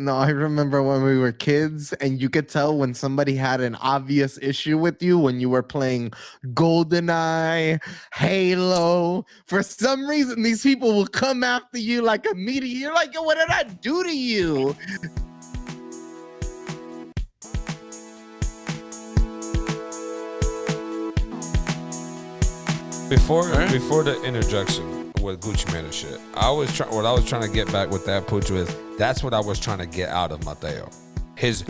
No, I remember when we were kids and you could tell when somebody had an obvious issue with you when you were playing Goldeneye, Halo. For some reason, these people will come after you like immediately. You're like, yo, what did I do to you? Before the interjection with Gucci Mane and shit, what I was trying to get back with that Pucho is that's what I was trying to get out of Mateo. His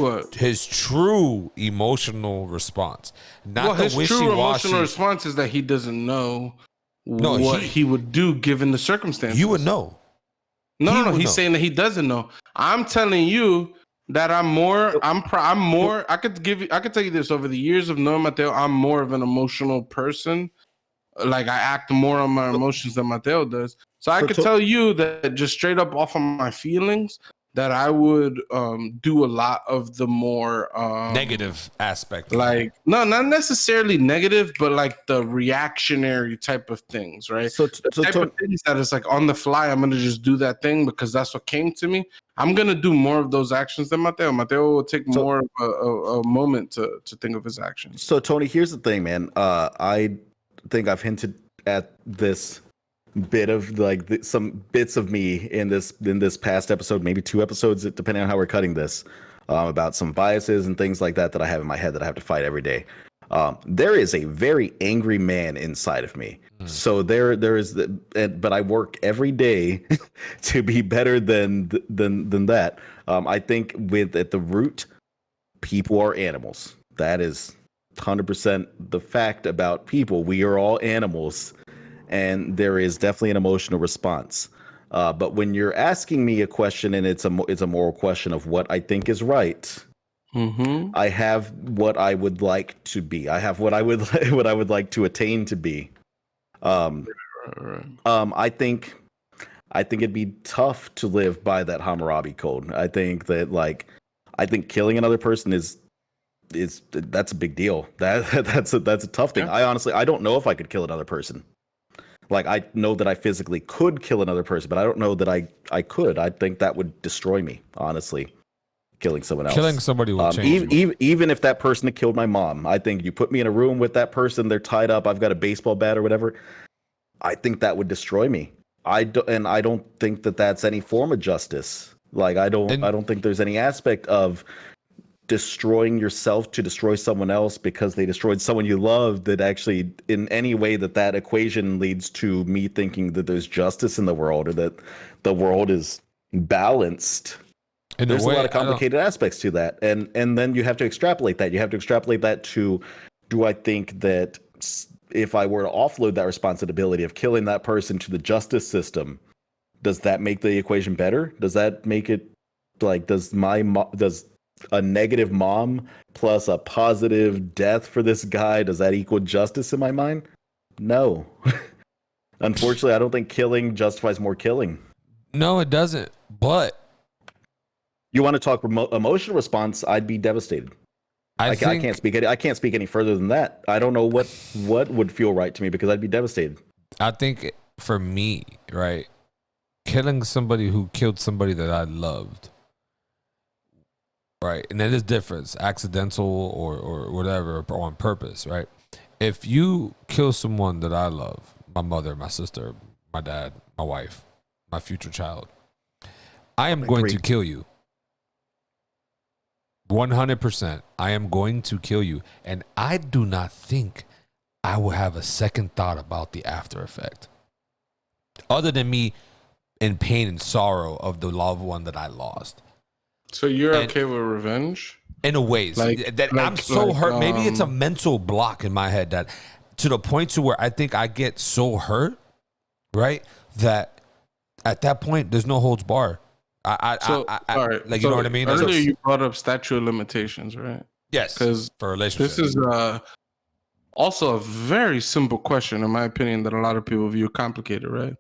true emotional response, not the wishy-washy. His true emotional response is that he doesn't know what he would do given the circumstances. You would know. No. He's saying that he doesn't know. I'm telling you that I'm more. I could tell you this over the years of knowing Mateo. I'm more of an emotional person. Like I act more on my emotions than Mateo does. So I could tell you that just straight up off of my feelings that I would do a lot of the more negative aspect. Like no, not necessarily negative, but like the reactionary type of things, right? So type of things that is like on the fly. I'm gonna just do that thing because that's what came to me. I'm gonna do more of those actions than Mateo. Mateo will take more of a moment to think of his actions. So Tony, here's the thing, man. I think I've hinted at this bit of like some bits of me in this past episode, maybe 2 episodes, depending on how we're cutting this, about some biases and things like that I have in my head that I have to fight every day. There is a very angry man inside of me. So there is but I work every day to be better than that. I think at the root, people are animals. That is 100% the fact about people. We are all animals, and there is definitely an emotional response. But when you're asking me a question, and it's a moral question of what I think is right, I have what I would like to be. I have what I would like to attain to be. I think it'd be tough to live by that Hammurabi code. I think killing another person that's a big deal. That's a tough thing. Yeah. I don't know if I could kill another person. Like I know that I physically could kill another person, but I don't know that I could. I think that would destroy me, honestly. Killing someone else. Killing somebody will change you. Even if that person had killed my mom, I think you put me in a room with that person, they're tied up, I've got a baseball bat or whatever, I think that would destroy me. I don't think that that's any form of justice. Like I don't think there's any aspect of destroying yourself to destroy someone else because they destroyed someone you love that actually in any way that equation leads to me thinking that there's justice in the world or that the world is balanced. There's a lot of complicated aspects to that. And then you have to extrapolate that. You have to extrapolate that to, do I think that if I were to offload that responsibility of killing that person to the justice system, does that make the equation better? Does that make it like, does a negative mom plus a positive death for this guy, does that equal justice in my mind? No. Unfortunately, I don't think killing justifies more killing. No, it doesn't. But you want to talk emotional response, I'd be devastated. I can't speak any further than that. I don't know what would feel right to me because I'd be devastated. I think for me, right, killing somebody who killed somebody that I loved, right, and that is different, accidental or whatever, or on purpose, right? If you kill someone that I love, my mother, my sister, my dad, my wife, my future child, I am going to kill you. 100%. I am going to kill you. And I do not think I will have a second thought about the after effect. Other than me in pain and sorrow of the loved one that I lost. So you're okay with revenge? In a way. I'm so hurt. Maybe it's a mental block in my head that to the point to where I think I get so hurt, right? That at that point, there's no holds bar. All right. Like, you know what I mean? Earlier you brought up statute of limitations, right? Yes. Because for a relationship. This is also a very simple question, in my opinion, that a lot of people view complicated, right?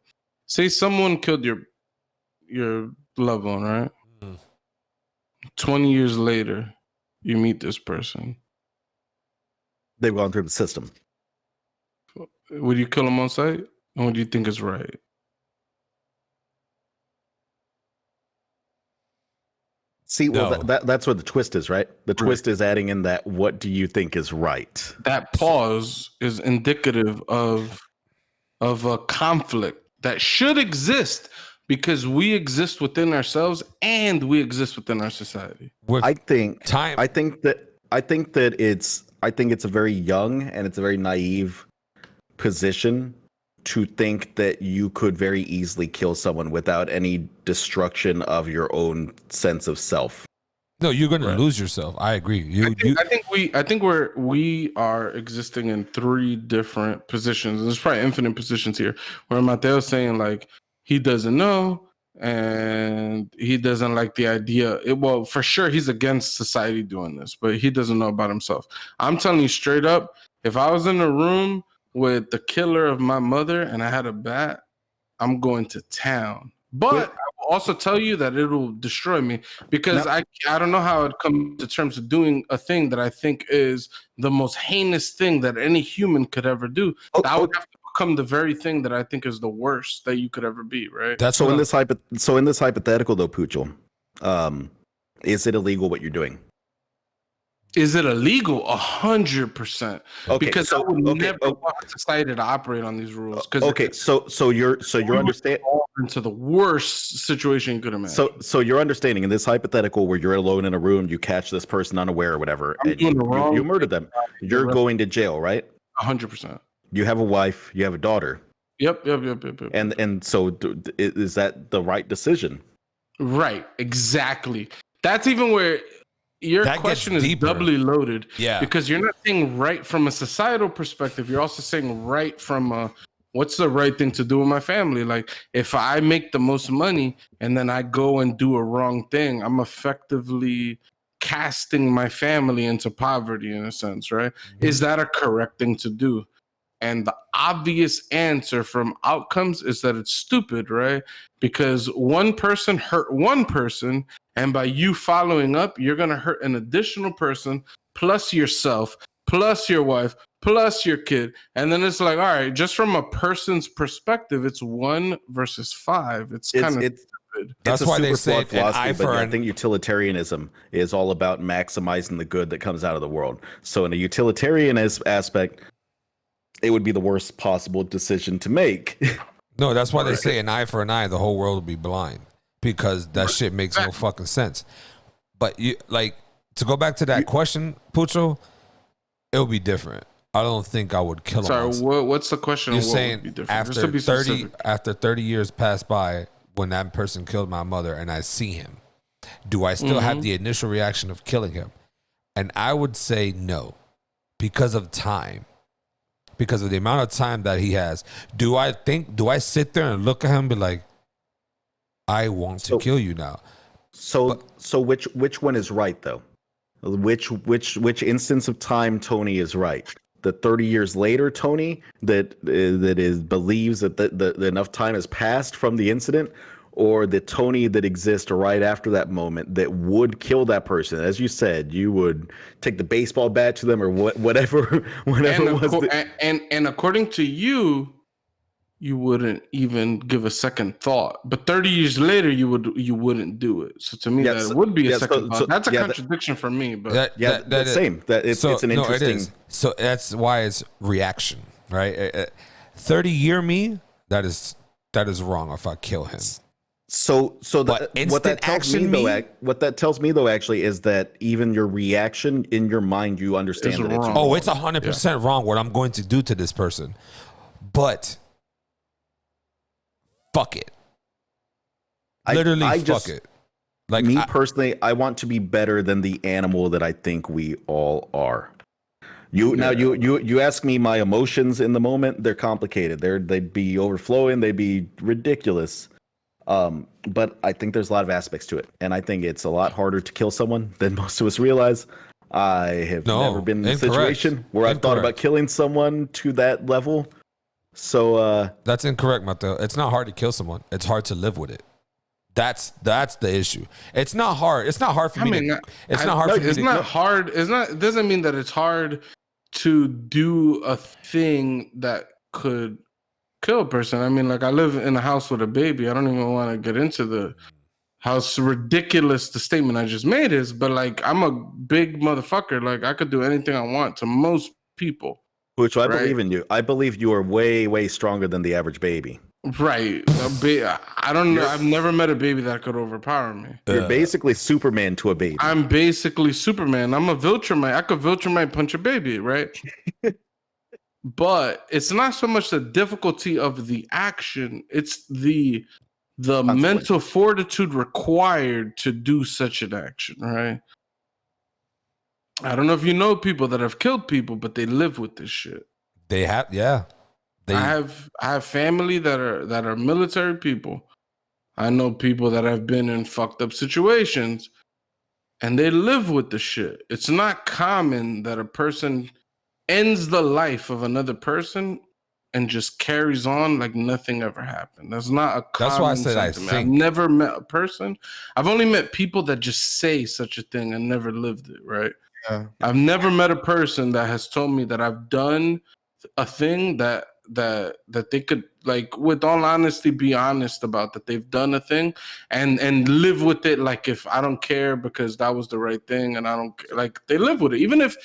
Say someone killed your loved one, right? 20 years later, you meet this person. They've gone through the system. Would you kill them on sight? And what do you think is right? See, well, No. that's what the twist is, right? The twist is adding in that. What do you think is right? That pause is indicative of a conflict that should exist because we exist within ourselves and we exist within our society. With I think time. I think that it's a very young and it's a very naive position to think that you could very easily kill someone without any destruction of your own sense of self. No, you're going to Right. lose yourself. I agree. I think we are existing in three different positions. There's probably infinite positions here. Where Mateo's saying like he doesn't know and he doesn't like the idea. Well, for sure he's against society doing this, but he doesn't know about himself. I'm telling you straight up, if I was in a room with the killer of my mother and I had a bat, I'm going to town. But I will also tell you that it'll destroy me because I don't know how it comes to terms of doing a thing that I think is the most heinous thing that any human could ever do. That would have to become the very thing that I think is the worst that you could ever be, right? That's So in this hypothetical though, Puchel, is it illegal what you're doing? Is it illegal? 100%. Okay, Because so- I would okay, never want society to operate on these rules. Okay, so you're understanding. Into the worst situation you could imagine. So you're understanding in this hypothetical where you're alone in a room, you catch this person unaware or whatever, I'm and doing the wrong you murder them. You're going to jail, right? 100%. You have a wife, you have a daughter, Yep. and so is that the right decision? Right, exactly. That's even where your That gets question is deeper. doubly loaded. Yeah. Because you're not saying right from a societal perspective. You're also saying right from a, what's the right thing to do with my family? Like, if I make the most money and then I go and do a wrong thing, I'm effectively casting my family into poverty in a sense, right? Is that a correct thing to do? And the obvious answer from outcomes is that it's stupid, right? Because one person hurt one person, and by you following up, you're going to hurt an additional person, plus yourself, plus your wife, plus your kid. And then it's like, all right, just from a person's perspective, it's 1 versus 5. It's kind of stupid. That's It's a why they super say flawed an eye but for I an think utilitarianism is all about maximizing the good that comes out of the world. So in a utilitarian aspect, it would be the worst possible decision to make. No, that's why they say an eye for an eye, the whole world will be blind, because that shit makes no fucking sense. But you like to go back to that question, Pucho, it would be different. I don't think I would kill him. Sorry, what's the question? You're What saying would be different? Just after to be 30 specific. after 30 years pass by when that person killed my mother and I see him, do I still have the initial reaction of killing him? And I would say no, because of time. Because of the amount of time that he has. Do I sit there and look at him and be like, I want to kill you now? So which one is right though? Which instance of time Tony is right? The 30 years later Tony that believes that enough time has passed from the incident, or the Tony that exists right after that moment that would kill that person? As you said, you would take the baseball bat to them or whatever And, it was. and according to you, you wouldn't even give a second thought. But 30 years later, you wouldn't do it. So to me, that would be a second thought. That's a contradiction for me. But It's an interesting. It is. So that's why it's reaction, right? 30-year me, that is wrong if I kill him. So But what that tells me action what that tells me though actually is that even your reaction in your mind, you understand that it's wrong. Oh, it's 100% wrong what I'm going to do to this person. But fuck it. Literally fuck it. Like me personally, I want to be better than the animal that I think we all are. You ask me my emotions in the moment, they're complicated. They'd be overflowing, they'd be ridiculous. But I think there's a lot of aspects to it, and I think it's a lot harder to kill someone than most of us realize. I have never been in a situation where I've thought about killing someone to that level. So that's incorrect, Mateo. It's not hard to kill someone. It's hard to live with it. That's the issue. It's not hard. It's not hard for me. It's not hard for me. It's not hard. It doesn't mean that it's hard to do a thing that could kill a person. I mean, like, I live in a house with a baby. I don't even want to get into how ridiculous the statement I just made is, but like I'm a big motherfucker. Like I could do anything I want to most people. Which I Right. believe in you. I believe you are way, way stronger than the average baby. Right. I don't know. I've never met a baby that could overpower me. You're basically Superman to a baby. I'm basically Superman. I'm a Viltrumite. I could Viltrumite punch a baby, right? But it's not so much the difficulty of the action, it's the mental fortitude required to do such an action, right? I don't know if you know people that have killed people, but they live with this shit. They have, yeah. I have family that are military people. I know people that have been in fucked up situations, and they live with the shit. It's not common that a person ends the life of another person and just carries on like nothing ever happened. That's not a common That's why I said sentiment. I I've think. never met a person. I've only met people that just say such a thing and never lived it, right? Yeah. I've never met a person that has told me that I've done a thing that they could, like, with all honesty, be honest about, that they've done a thing and live with it. Like, if I don't care because that was the right thing, and I don't, like, they live with it. Even if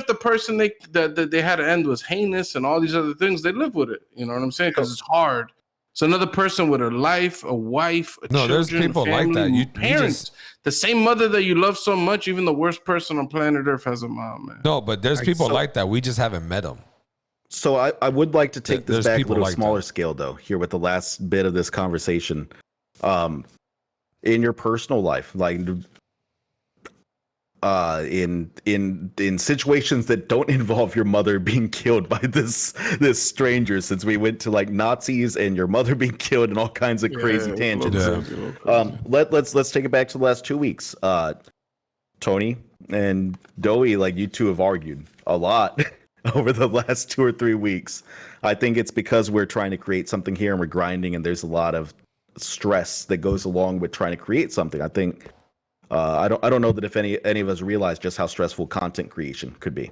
the person that they had to end was heinous and all these other things, they live with it. You know what I'm saying? Because it's hard. So another person with a life, a wife, No, children, there's people family, like that. You parents, the same mother that you love so much. Even the worst person on planet Earth has a mom, man. No, but there's people like that. We just haven't met them. So I would like to take this There's back a people little like smaller that. scale, though, here with the last bit of this conversation. In your personal life, like in situations that don't involve your mother being killed by this stranger, since we went to like Nazis and your mother being killed and all kinds of crazy tangents. Let's take it back to the last 2 weeks. Tony and Doughy, like, you two have argued a lot over the last 2 or 3 weeks. I think it's because we're trying to create something here and we're grinding, and there's a lot of stress that goes along with trying to create something. I think I don't know that if any of us realize just how stressful content creation could be.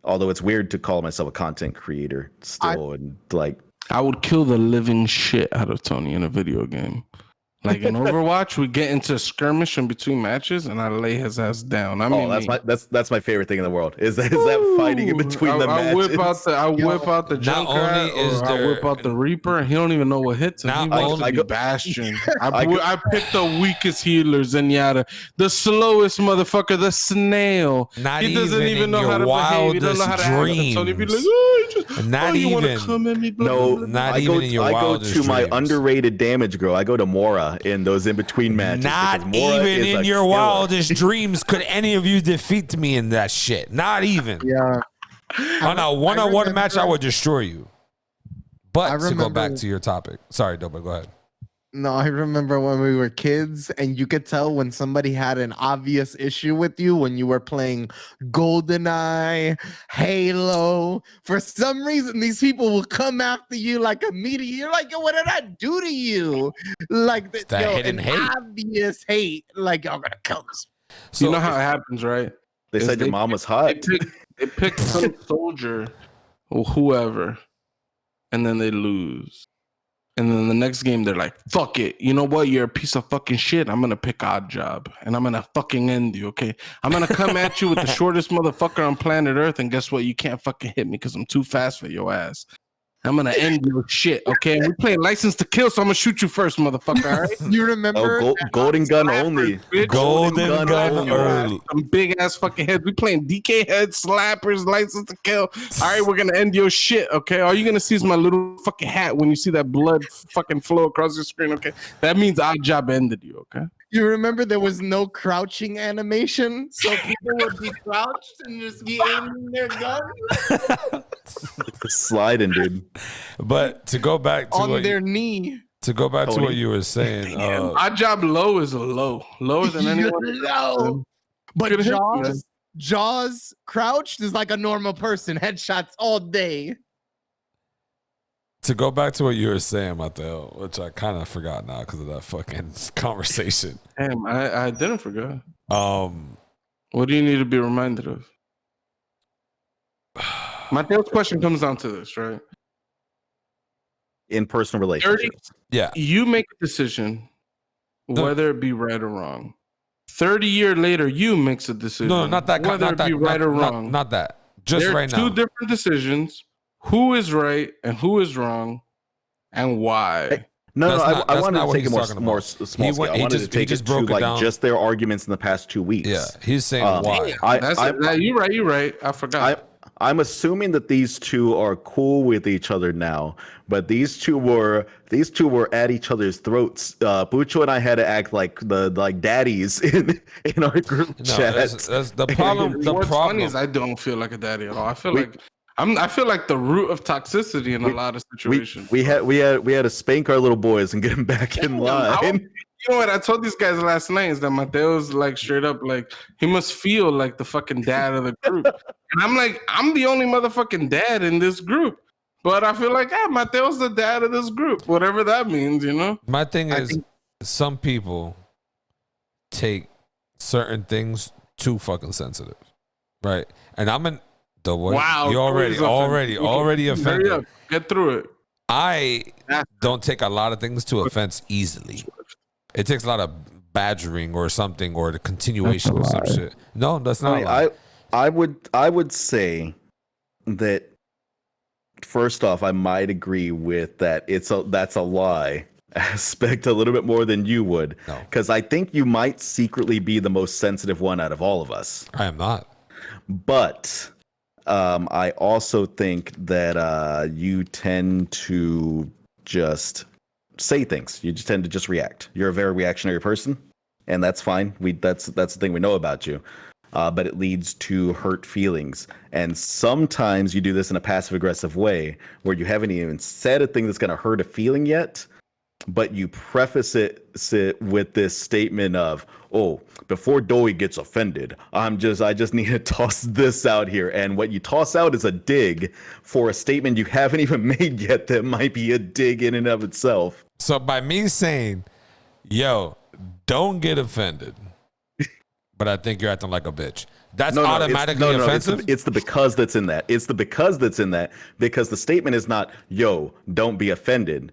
Although it's weird to call myself a content creator still, and like, I would kill the living shit out of Tony in a video game. Like in Overwatch, we get into a skirmish in between matches, and I lay his ass down. I mean, that's my favorite thing in the world. Is that fighting in between the matches? I whip out the Junkrat, or I whip out the Reaper, and he don't even know what hits him. He wants to be Bastion. I pick the weakest healers, and the slowest motherfucker, the snail. He doesn't even know how to behave. He doesn't know how to act. Tony be like, you want to come at me? Not even in your wildest dreams. I go to my underrated damage girl. I go to Mora in those in between matches. Not even in your wildest dreams could any of you defeat me in that shit. Not even. Yeah. On a one-on-one match, I would destroy you. But to go back to your topic. Sorry, Doba, go ahead. No, I remember when we were kids and you could tell when somebody had an obvious issue with you when you were playing Goldeneye, Halo. For some reason, these people will come after you like immediately. You're like, yo, what did I do to you? Like, hidden hate. Obvious hate. Like, I'm going to kill this. So, you know how it happens, right? They said your mom was hot. They pick some soldier or whoever, and then they lose. And then the next game, they're like, fuck it. You know what? You're a piece of fucking shit. I'm going to pick Oddjob. And I'm going to fucking end you, okay? I'm going to come at you with the shortest motherfucker on planet Earth. And guess what? You can't fucking hit me because I'm too fast for your ass. I'm going to end your shit, okay? We're playing License to Kill, so I'm going to shoot you first, motherfucker, all right? You remember? Golden gun only. Golden gun only. Some big-ass fucking heads. We playing DK heads, slappers, License to Kill. All right, we're going to end your shit, okay? All you're going to see is my little fucking hat when you see that blood fucking flow across your screen, okay? That means Oddjob ended you, okay? You remember there was no crouching animation, so people would be crouched and just be aiming their gun sliding, dude. But to go back to on their knee. To go back to what you were saying, Oddjob low is a lower than anyone. No, but Jaws crouched is like a normal person. Headshots all day. To go back to what you were saying, Mateo, which I kind of forgot now because of that fucking conversation. Damn, I didn't forget. What do you need to be reminded of? Mateo's question comes down to this, right? In personal relationships. Yeah. You make a decision whether it be right or wrong. 30 years later, you makes a decision. No, not that. Whether Not it that. be right or wrong. Not that. Just there right are now. two different decisions. Who is right and who is wrong, and why? No, I That's wanted not to what take it he's more talking small about. scale. I He wanted just- to take he just it to broke it like down. just their arguments in the past 2 weeks. Yeah, he's saying why. You're right. I forgot. I'm assuming that these two are cool with each other now, but these two were at each other's throats. Bucho and I had to act like daddies in our group chat. That's the problem. The What's problem funny is I don't feel like a daddy at all. I feel like the root of toxicity in a lot of situations. We had to spank our little boys and get them back in line. You know what I told these guys last night is that Mateo's like straight up like he must feel like the fucking dad of the group. And I'm like, I'm the only motherfucking dad in this group. But I feel like, Mateo's the dad of this group, whatever that means, you know? My thing is, some people take certain things too fucking sensitive, right? And I'm in the way. Wow, You already offended. Hurry up, get through it. I don't take a lot of things to offense easily. It takes a lot of badgering or something, or the continuation of some shit. No, that's not. I would say that first off, I might agree with that. That's a lie aspect a little bit more than you would, because I think you might secretly be the most sensitive one out of all of us. I am not, but I also think that you tend to just say things. You just tend to just react. You're a very reactionary person, and that's fine. That's the thing we know about you. But it leads to hurt feelings. And sometimes you do this in a passive aggressive way where you haven't even said a thing that's going to hurt a feeling yet, but you preface it with this statement of, oh, before Doughy gets offended, I just need to toss this out here. And what you toss out is a dig for a statement you haven't even made yet that might be a dig in and of itself. So by me saying, yo, don't get offended, but I think you're acting like a bitch, that's automatically offensive? It's the because that's in that. It's the because that's in that, because the statement is not, yo, don't be offended.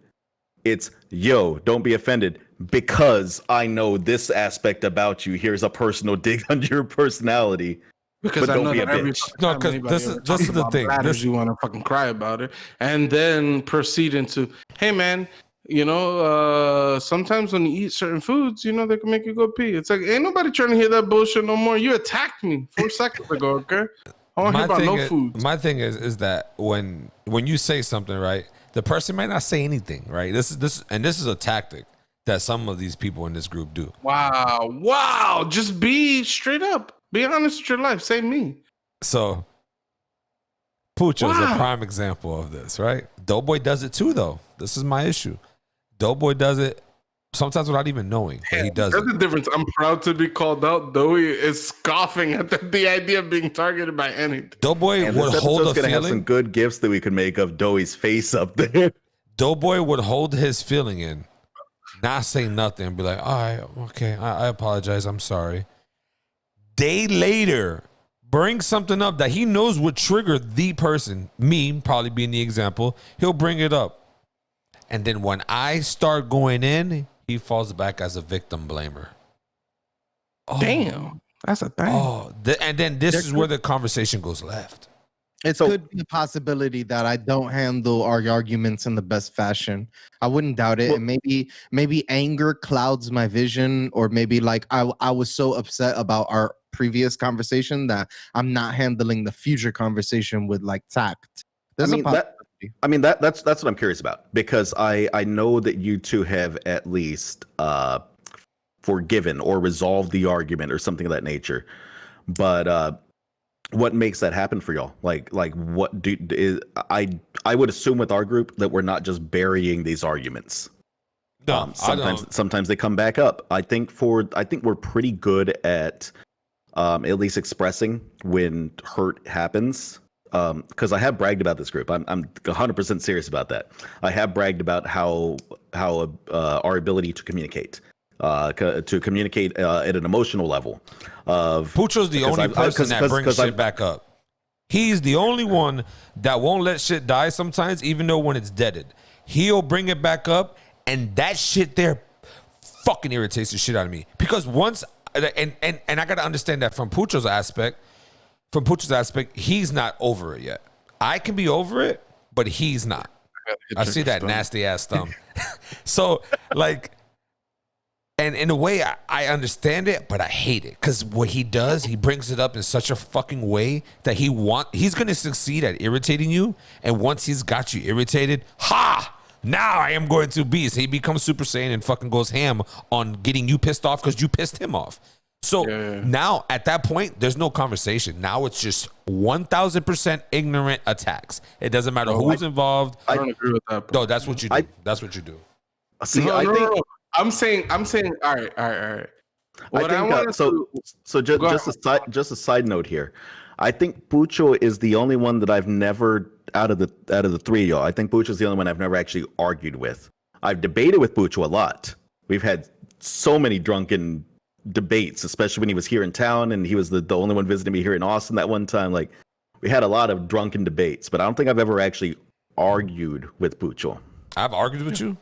It's, yo, don't be offended because I know this aspect about you. Here's a personal dig on your personality. Because but I don't know be a that every bitch. No, because this is the thing. You want to fucking cry about it, and then proceed into, hey man, you know, sometimes when you eat certain foods, you know, they can make you go pee. It's like, ain't nobody trying to hear that bullshit no more. You attacked me 4 seconds ago, okay? I don't hear about no food. My thing is that when you say something, right, the person might not say anything, right? This is a tactic that some of these people in this group do. Wow. Just be straight up. Be honest with your life. Say me. So Pucho is a prime example of this, right? Doughboy does it too, though. This is my issue. Doughboy does it sometimes without even knowing, but he does it. There's a difference. I'm proud to be called out. Doughy is scoffing at the idea of being targeted by anything. Doughboy would hold a feeling. Have some good gifts that we could make of Doughy's face up there. Doughboy would hold his feeling in, not say nothing, and be like, all right, okay, I apologize, I'm sorry. Day later, bring something up that he knows would trigger the person, me probably being the example, he'll bring it up. And then when I start going in, he falls back as a victim blamer. Oh, damn, that's a thing. And then this is where the conversation goes left. It could be a possibility that I don't handle our arguments in the best fashion. I wouldn't doubt it. Well, and maybe anger clouds my vision, or maybe like I was so upset about our previous conversation that I'm not handling the future conversation with like tact. That's what I'm curious about, because I know that you two have at least forgiven or resolved the argument or something of that nature. But what makes that happen for y'all? Like what I would assume with our group that we're not just burying these arguments. No, sometimes they come back up. I think we're pretty good at least expressing when hurt happens. Because I have bragged about this group. I'm 100% serious about that. I have bragged about how our ability to communicate at an emotional level. Pucho's the only person that brings shit back up. He's the only one that won't let shit die sometimes, even though when it's deaded. He'll bring it back up, and that shit there fucking irritates the shit out of me. Because once, and I got to understand that from Pucho's aspect, he's not over it yet. I can be over it, but he's not. I see that nasty ass thumb. So, like, and in a way, I understand it, but I hate it. Because what he does, he brings it up in such a fucking way that he's going to succeed at irritating you. And once he's got you irritated, now I am going to be. So he becomes Super Saiyan and fucking goes ham on getting you pissed off because you pissed him off. So now at that point, there's no conversation. Now it's just 1,000% ignorant attacks. It doesn't matter who's involved. I don't agree with that. Bro. No, that's what you do. That's what you do. See, No. I'm saying. All right. Just a side note here. I think Pucho is the only one that I've never out of the three of y'all. I think Pucho is the only one I've never actually argued with. I've debated with Pucho a lot. We've had so many drunken debates, especially when he was here in town and he was the only one visiting me here in Austin that one time. Like, we had a lot of drunken debates, but I don't think I've ever actually argued with Pucho. I've argued with you?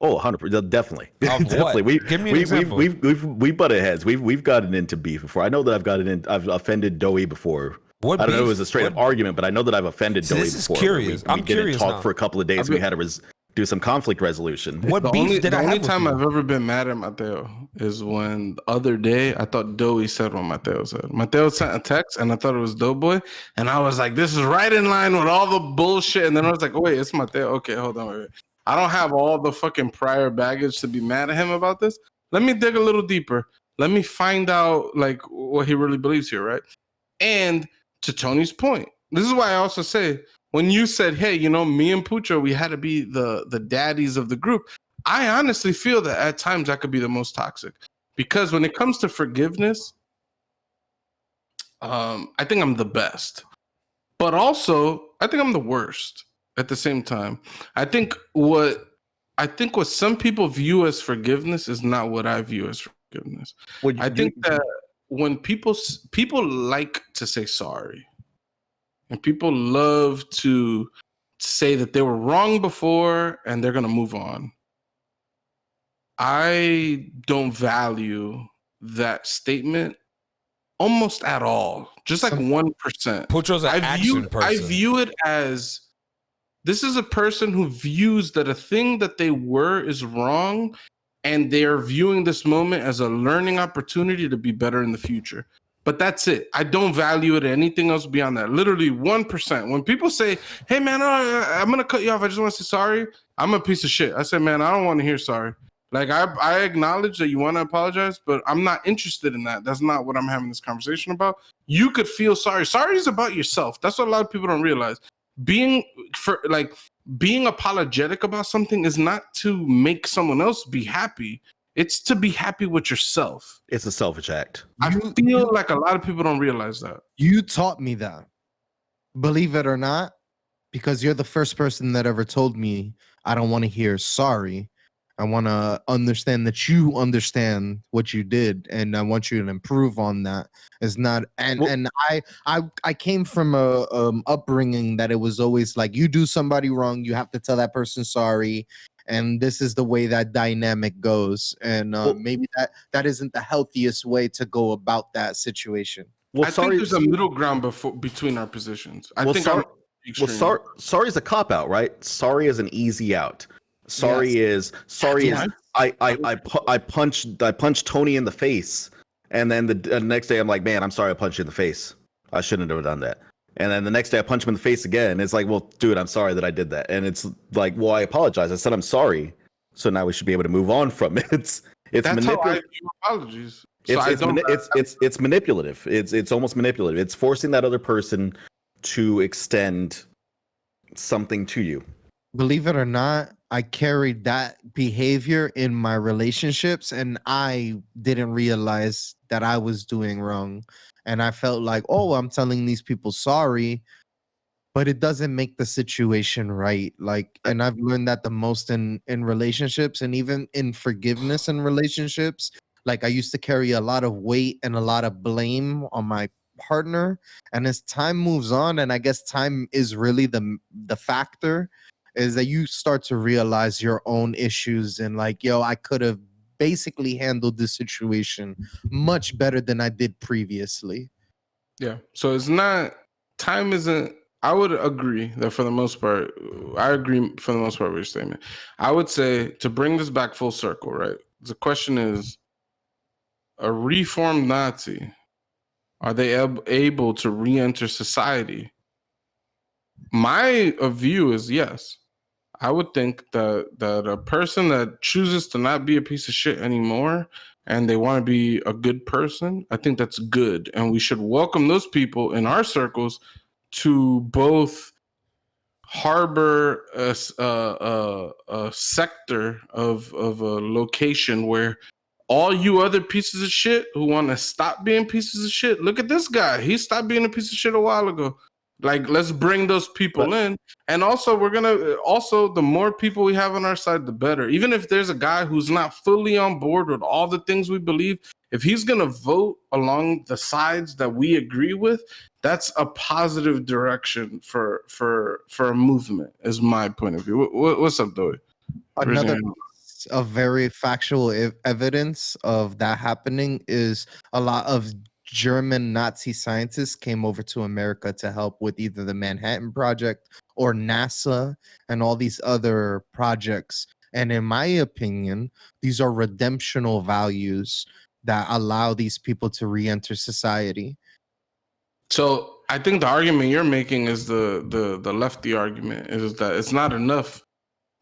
Oh, 100%, definitely. Definitely. Give me an example. We've butted heads. We've gotten into beef before. I know that I've offended Doughy before. I don't know if it was a straight up argument, but I know that I've offended Doughy before. This is curious. We didn't talk for a couple of days. We had to do some conflict resolution. What beef did I have? The only time I've ever been mad at Mateo is when the other day I thought Doughy said what Mateo said. Mateo sent a text and I thought it was Doughboy, and I was like, "This is right in line with all the bullshit." And then I was like, "Oh wait, it's Mateo. Okay, hold on, wait. I don't have all the fucking prior baggage to be mad at him about this. Let me dig a little deeper. Let me find out like what he really believes here, right?" And to Tony's point, this is why I also say, when you said, "Hey, me and Pucho, we had to be the daddies of the group," I honestly feel that at times I could be the most toxic, because when it comes to forgiveness, I think I'm the best, but also I think I'm the worst at the same time. I think what some people view as forgiveness is not what I view as forgiveness. I think that when people like to say sorry, and people love to say that they were wrong before and they're going to move on, I don't value that statement almost at all. Just like 1%. Pucho's an action person. I view it as, this is a person who views that a thing that they were is wrong, and they're viewing this moment as a learning opportunity to be better in the future. But that's it. I don't value it anything else beyond that. Literally 1%. When people say, "Hey man, I'm gonna cut you off, I just want to say sorry," I'm a piece of shit. I said, "Man, I don't want to hear sorry." Like, I acknowledge that you want to apologize, but I'm not interested in that. That's not what I'm having this conversation about. You could feel sorry. Sorry is about yourself. That's what a lot of people don't realize. Being apologetic about something is not to make someone else be happy. It's to be happy with yourself. It's a selfish act. I feel like a lot of people don't realize that. You taught me that, believe it or not, because you're the first person that ever told me I don't want to hear sorry. I want to understand that you understand what you did, and I want you to improve on that. It's not, and I came from a upbringing that it was always like, you do somebody wrong, you have to tell that person sorry, and this is the way that dynamic goes. And maybe that isn't the healthiest way to go about that situation. Well, I think there's a middle ground between our positions. Sorry is a cop out, right? Sorry is an easy out. Sorry is I punched Tony in the face, and then the next day I'm like, man, I'm sorry I punched you in the face. I shouldn't have done that. And then the next day I punch him in the face again. It's like, well, dude, I'm sorry that I did that. And it's like, well, I apologize. I said I'm sorry. So now we should be able to move on from it. It's that's how I view apologies. So it's manipulative. It's almost manipulative. It's forcing that other person to extend something to you. Believe it or not, I carried that behavior in my relationships, and I didn't realize that I was doing wrong. And I felt like, oh, I'm telling these people sorry, but it doesn't make the situation right. Like, and I've learned that the most in relationships, and even in forgiveness in relationships. Like, I used to carry a lot of weight and a lot of blame on my partner. And as time moves on, and I guess time is really the factor, is that you start to realize your own issues and like, yo, I could have basically handled this situation much better than I did previously. Yeah. So it's not, time isn't, I would agree that for the most part, I agree for the most part with your statement. I would say to bring this back full circle, right? The question is, a reformed Nazi, are they able to re-enter society? My view is yes. I would think that a person that chooses to not be a piece of shit anymore and they want to be a good person, I think that's good, and we should welcome those people in our circles to both harbor a sector of a location where all you other pieces of shit who want to stop being pieces of shit, look at this guy. He stopped being a piece of shit a while ago. Like, let's bring those people in. And also, the more people we have on our side, the better. Even if there's a guy who's not fully on board with all the things we believe, if he's going to vote along the sides that we agree with, that's a positive direction for a movement, is my point of view. What's up, Doughy? Another piece of very factual evidence of that happening is a lot of German Nazi scientists came over to America to help with either the Manhattan Project or NASA and all these other projects. And in my opinion, these are redemptional values that allow these people to re-enter society. So I think the argument you're making is the lefty argument, is that it's not enough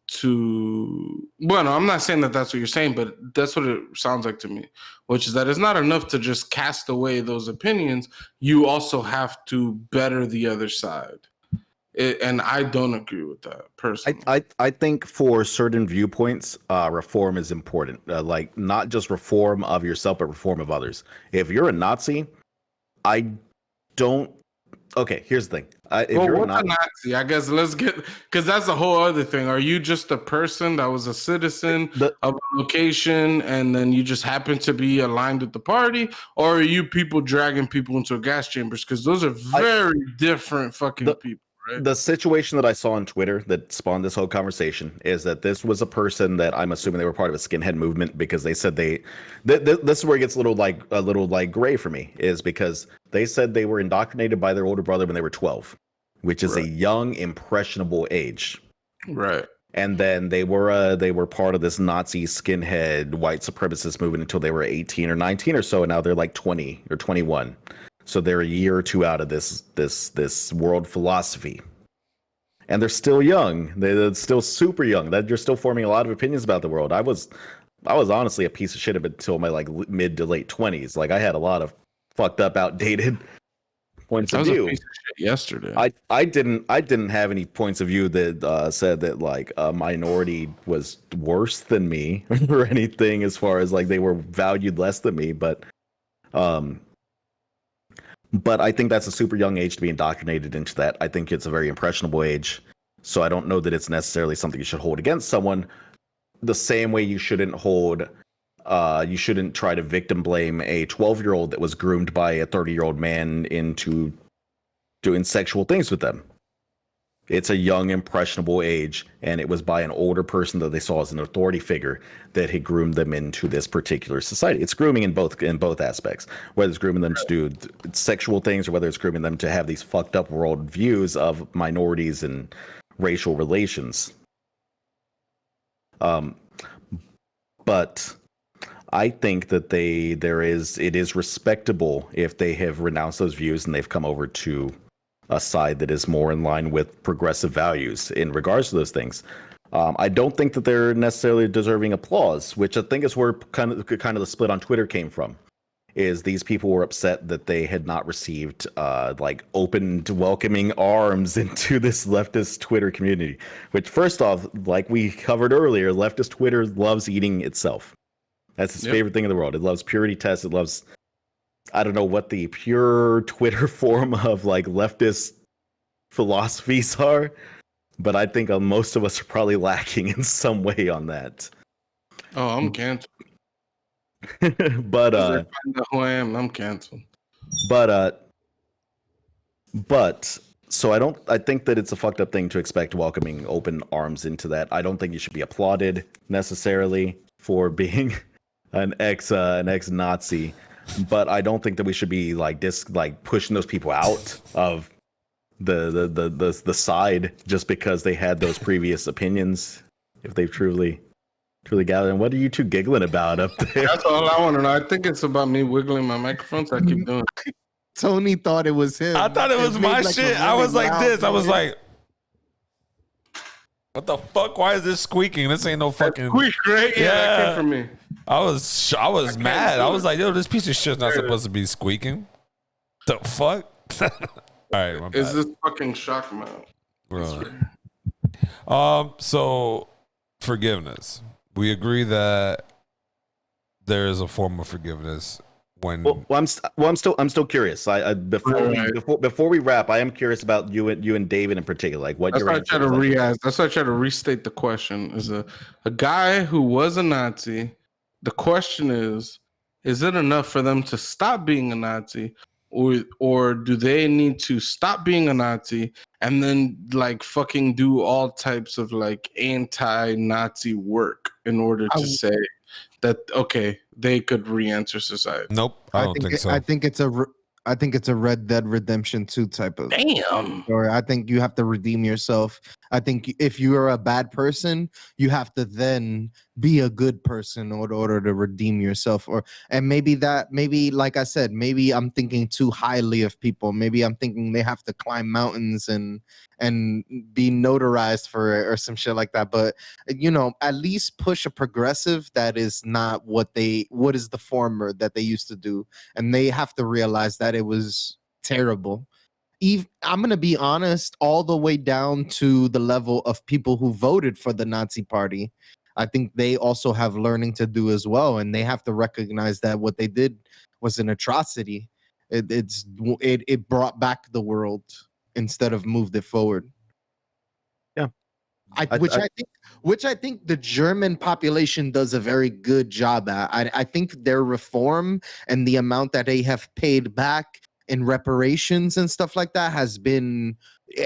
to, well, no, I'm not saying that that's what you're saying, but that's what it sounds like to me, which is that it's not enough to just cast away those opinions. You also have to better the other side. And I don't agree with that personally. I think for certain viewpoints, reform is important. Like, not just reform of yourself, but reform of others. If you're a Nazi, I don't. Okay, here's the thing. If you're a Nazi, I guess let's get, because that's a whole other thing. Are you just a person that was a citizen of a location and then you just happen to be aligned with the party, or are you people dragging people into gas chambers? Because those are very different fucking people. Right? The situation that I saw on Twitter that spawned this whole conversation is that this was a person that I'm assuming they were part of a skinhead movement, because they said this is where it gets a little like gray for me, is because they said they were indoctrinated by their older brother when they were 12, which is a young, impressionable age. Right. And then they were part of this Nazi skinhead white supremacist movement until they were 18 or 19 or so, and now they're like 20 or 21. So they're a year or two out of this world philosophy, and they're still young. They're still super young. That you're still forming a lot of opinions about the world. I was honestly a piece of shit until my like mid to late 20s. Like, I had a lot of fucked up, outdated points of view. A piece of shit yesterday. I didn't have any points of view that said that like a minority was worse than me or anything, as far as like they were valued less than me, but I think that's a super young age to be indoctrinated into that. I think it's a very impressionable age. So I don't know that it's necessarily something you should hold against someone, the same way you shouldn't try to victim blame a 12-year-old that was groomed by a 30-year-old man into doing sexual things with them. It's a young, impressionable age, and it was by an older person that they saw as an authority figure that had groomed them into this particular society. It's grooming in both aspects, whether it's grooming them to do sexual things or whether it's grooming them to have these fucked up world views of minorities and racial relations. But I think that it is respectable if they have renounced those views and they've come over to a side that is more in line with progressive values in regards to those things. I don't think that they're necessarily deserving applause, which I think is where kind of the split on Twitter came from. Is these people were upset that they had not received like open, welcoming arms into this leftist Twitter community. Which, first off, like we covered earlier, leftist Twitter loves eating itself. That's its favorite thing in the world. It loves purity tests. It loves, I don't know what the pure Twitter form of like leftist philosophies are, but I think most of us are probably lacking in some way on that. Oh, I'm canceled. But find out who I am, I'm canceled. But So I think that it's a fucked up thing to expect welcoming open arms into that. I don't think you should be applauded necessarily for being an ex-Nazi, but I don't think that we should be like pushing those people out of the side just because they had those previous opinions, if they've truly gathered. And what are you two giggling about up there? That's all I want to know. I think it's about me wiggling my microphone, so I keep doing it. Tony thought it was him. I thought it was my made, like, shit. a I was really like loud this. I was noise. like, what the fuck? Why is this squeaking? This ain't no fucking. Squeak, right? Yeah, that came from me. I was mad. I was like, yo, this piece of shit's not supposed to be squeaking. The fuck? All right, my Is bad. this fucking shock mount? So forgiveness. We agree that there is a form of forgiveness when. Well, I'm still curious. Before we wrap, I am curious about you and David in particular. Like what That's your why I try to answer is. re-ask. That's why I try to restate the question. Is a guy who was a Nazi. The question is it enough for them to stop being a Nazi, or do they need to stop being a Nazi and then like fucking do all types of like anti-Nazi work in order to say that okay, they could re-enter society? Nope, I don't think so. I think it's a Red Dead Redemption 2 type of Damn. story. I think you have to redeem yourself. I think if you are a bad person, you have to then be a good person in order to redeem yourself. And maybe like I said, maybe I'm thinking too highly of people. Maybe I'm thinking they have to climb mountains and be notarized for it or some shit like that. But at least push a progressive that is not what is the former that they used to do. And they have to realize that it was terrible. I'm going to be honest, all the way down to the level of people who voted for the Nazi party. I think they also have learning to do as well. And they have to recognize that what they did was an atrocity. It brought back the world instead of moved it forward. Yeah. Which I think the German population does a very good job at. I think their reform and the amount that they have paid back in reparations and stuff like that has been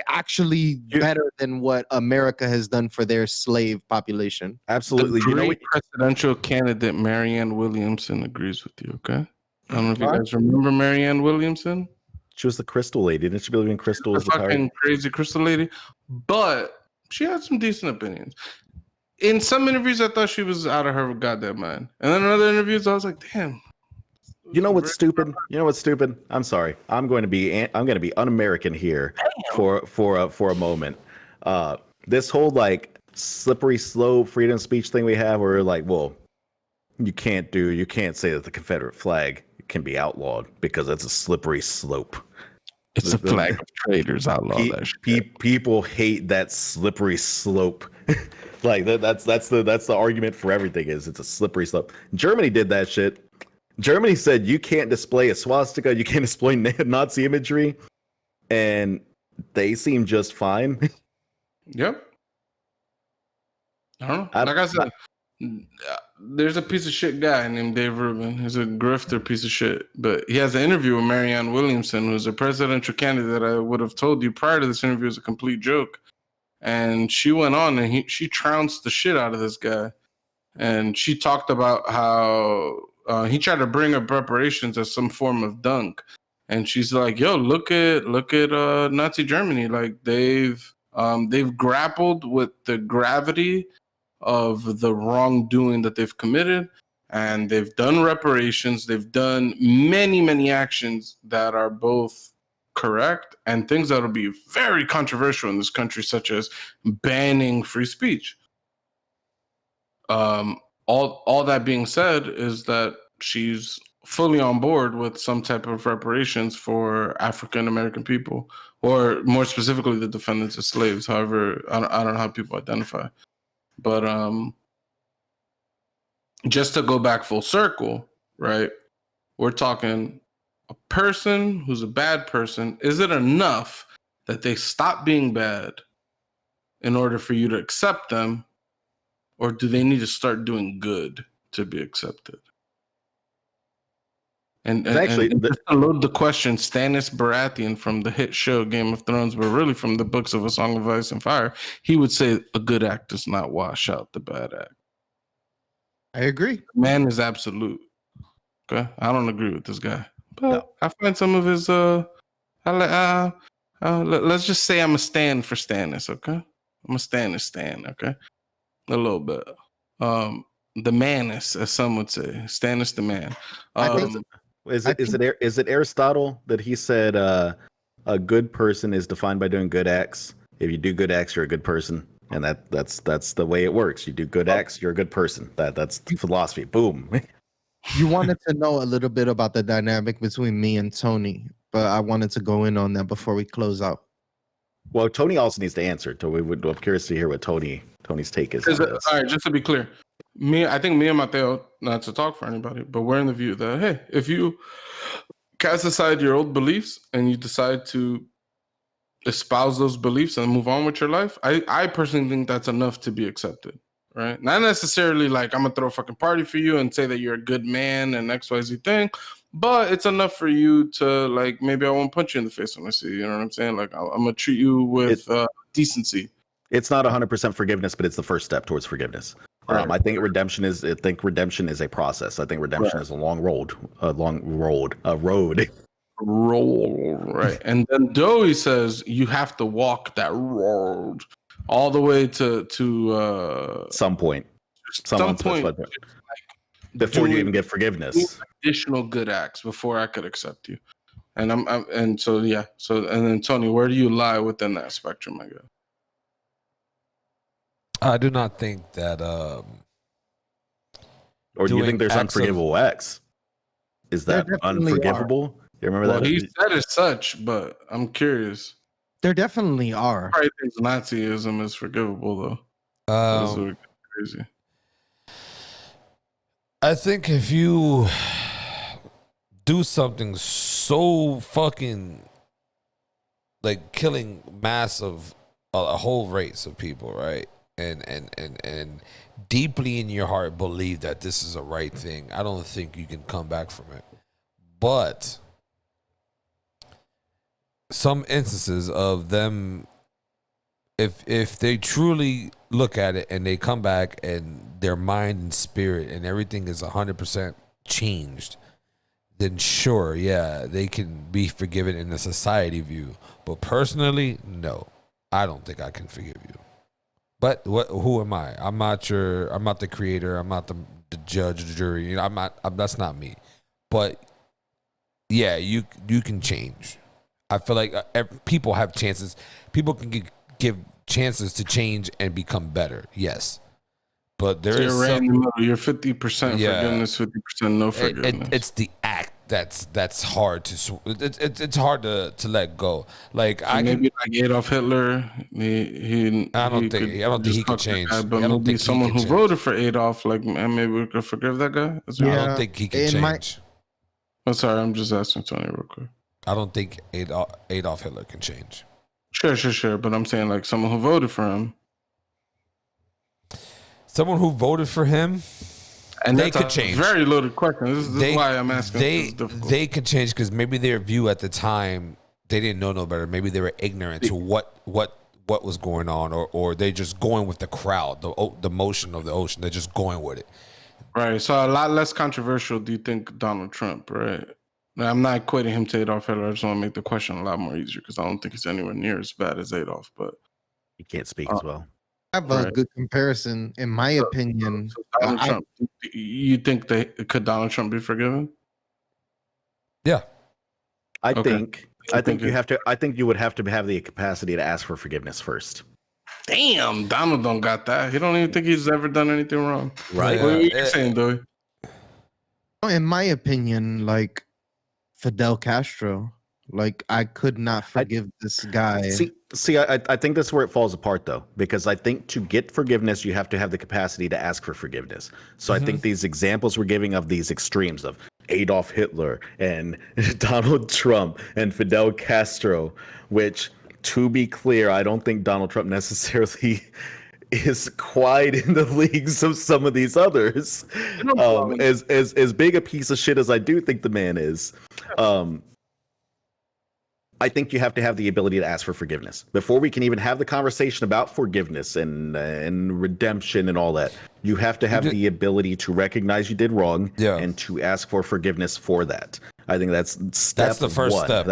actually better than what America has done for their slave population. Absolutely. The great presidential candidate Marianne Williamson agrees with you. Okay, I don't know if you guys remember Marianne Williamson. She was the crystal lady. Didn't she believe in crystals? The fucking crazy crystal lady, but she had some decent opinions. In some interviews, I thought she was out of her goddamn mind, and then in other interviews, I was like, damn. You know what's stupid? I'm sorry. I'm going to be un-American here for a moment. This whole like slippery slope freedom of speech thing we have, where we're like, well, you can't say that the Confederate flag can be outlawed because it's a slippery slope. It's a flag of traitors. Outlaw that shit. People hate that slippery slope. Like that's the argument for everything. Is it's a slippery slope. Germany did that shit. Germany said you can't display a swastika, you can't display Nazi imagery, and they seem just fine. Yep. I don't know. Like I said, there's a piece of shit guy named Dave Rubin. He's a grifter piece of shit, but he has an interview with Marianne Williamson, who's a presidential candidate. I would have told you prior to this interview was a complete joke, and she went on and she trounced the shit out of this guy, and she talked about how. He tried to bring up reparations as some form of dunk, and she's like, "Yo, look at Nazi Germany. Like they've grappled with the gravity of the wrongdoing that they've committed, and they've done reparations. They've done many actions that are both correct and things that will be very controversial in this country, such as banning free speech." All that being said is that she's fully on board with some type of reparations for African American people, or more specifically, the descendants of slaves. However, I don't know how people identify. But just to go back full circle, right? We're talking a person who's a bad person. Is it enough that they stop being bad in order for you to accept them? Or do they need to start doing good to be accepted? And actually just to load the question, Stannis Baratheon from the hit show Game of Thrones, but really from the books of A Song of Ice and Fire, he would say a good act does not wash out the bad act. I agree. Man is absolute. Okay, I don't agree with this guy, but No. I find some of his. Let's just say I'm a stand for Stannis. Okay, I'm a Stannis stan. Okay, a little bit. The manus, as some would say, Stannis the man. I think Is it Aristotle that he said a good person is defined by doing good acts? If you do good acts, you're a good person, and that's the way it works. You do good acts, you're a good person. That's the philosophy. Boom. you wanted to know a little bit about the dynamic between me and Tony, but I wanted to go in on that before we close out. Well, Tony also needs to answer. So I'm curious to hear what Tony's take is. All right, just to be clear, I think me and Mateo, not to talk for anybody, but we're in the view that, hey, if you cast aside your old beliefs and you decide to espouse those beliefs and move on with your life, I personally think that's enough to be accepted, right? Not necessarily like I'm gonna throw a fucking party for you and say that you're a good man and XYZ thing, but it's enough for you to, like, maybe I won't punch you in the face when I see you, you know what I'm saying? Like, I'm gonna treat you with decency. It's not 100% forgiveness, but it's the first step towards forgiveness. Right. I think redemption is a process. I think redemption is a long road. Roll, right? And then Doughy says you have to walk that road all the way to some point. Some point before you even get forgiveness. Additional good acts before I could accept you. And and then Tony, where do you lie within that spectrum, I guess? I do not think that. Or do you think there's unforgivable acts? Is that unforgivable? You remember that? He said as such, but I'm curious. There definitely are. I think Nazism is forgivable, though. Crazy. I think if you do something so fucking, like killing a whole race of people, right? And deeply in your heart believe that this is a right thing, I don't think you can come back from it. But some instances of them, if they truly look at it and they come back and their mind and spirit and everything is 100% changed, then sure, yeah, they can be forgiven in the society view. But personally, no, I don't think I can forgive you. But who am I? I'm not the creator. I'm not the judge, the jury. You know, that's not me. But yeah, you can change. I feel like people have chances. People can give chances to change and become better. Yes, but you're 50% forgiveness, 50% no forgiveness. It's the act that's hard to. It's hard to let go. Like maybe like Adolf Hitler. I don't think he could change. Guy, but maybe someone who voted for Adolf, like, and maybe we could forgive that guy. I don't think he can change. I'm sorry, I'm just asking Tony real quick. I don't think Adolf Hitler can change. Sure. But I'm saying, like, someone who voted for him. Someone who voted for him, and they could change. Very loaded question. This is why I'm asking. They could change because maybe their view at the time, they didn't know no better. Maybe they were ignorant to what was going on, or they just going with the crowd, the motion of the ocean. They're just going with it. Right. So a lot less controversial. Do you think Donald Trump? Right. Now, I'm not equating him to Adolf Hitler. I just want to make the question a lot more easier because I don't think he's anywhere near as bad as Adolf. But he can't speak as well. I have a good comparison, in my opinion. So Donald Trump, you think could Donald Trump be forgiven? Yeah, I think you have to. I think you would have to have the capacity to ask for forgiveness first. Damn, Donald don't got that. He don't even think he's ever done anything wrong. Right? What are you saying, Doughy? In my opinion, like Fidel Castro, like I could not forgive this guy. See, I think that's where it falls apart, though, because I think to get forgiveness, you have to have the capacity to ask for forgiveness. So I think these examples we're giving of these extremes of Adolf Hitler and Donald Trump and Fidel Castro, which, to be clear, I don't think Donald Trump necessarily is quite in the leagues of some of these others. No, As big a piece of shit as I do think the man is, I think you have to have the ability to ask for forgiveness before we can even have the conversation about forgiveness and redemption and all that. You have to have the ability to recognize you did wrong and to ask for forgiveness for that. I think that's the first one. step.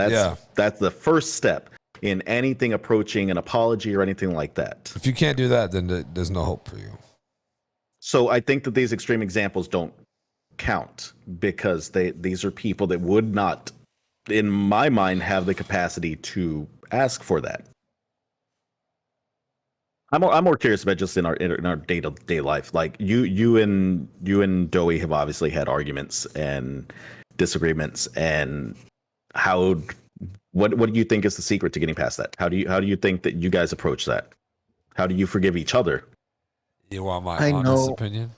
That's the first step in anything approaching an apology or anything like that. If you can't do that, then there's no hope for you. So I think that these extreme examples don't count because these are people that would not, in my mind, have the capacity to ask for that. I'm more curious about just in our day-to-day life. Like you and Doughy have obviously had arguments and disagreements, and what do you think is the secret to getting past that? How do you think that you guys approach that? How do you forgive each other? You want my honest opinion?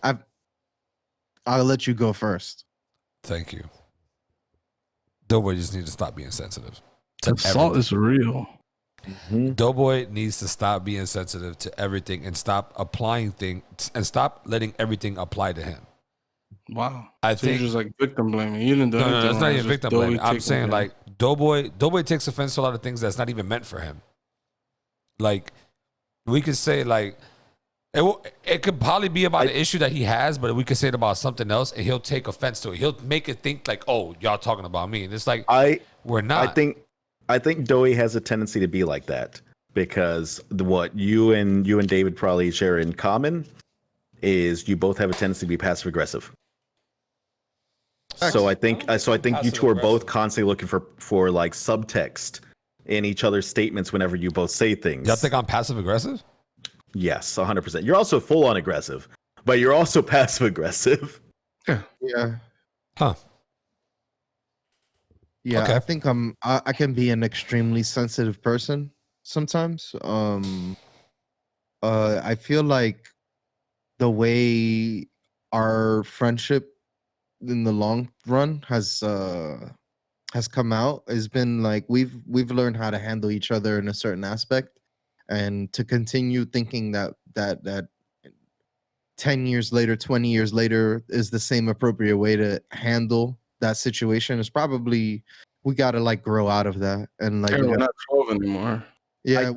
I'll let you go first. Thank you. Doughboy just needs to stop being sensitive. Assault is real. Mm-hmm. Doughboy needs to stop being sensitive to everything and stop applying things and stop letting everything apply to him. Wow. I think think you're just like victim blaming. You didn't do anything. No, it's not wrong. even victim blaming. I'm saying like Doughboy takes offense to a lot of things that's not even meant for him. Like we could say like it could probably be about the issue that he has, but we could say it about something else and he'll take offense to it. He'll make it think like, oh, y'all talking about me. And it's like we're not. I think Doughy has a tendency to be like that because what you and David probably share in common is you both have a tendency to be passive aggressive. So I think you two are both constantly looking for like subtext in each other's statements whenever you both say things. Y'all think I'm passive aggressive? Yes, 100%. You're also full on aggressive, but you're also passive aggressive. Yeah. Huh. Yeah, Okay. I think I can be an extremely sensitive person sometimes. I feel like the way our friendship in the long run has come out has been like we've learned how to handle each other in a certain aspect, and to continue thinking that 10 years later, 20 years later is the same appropriate way to handle that situation is probably we gotta like grow out of that and like we're not 12 anymore. Yeah,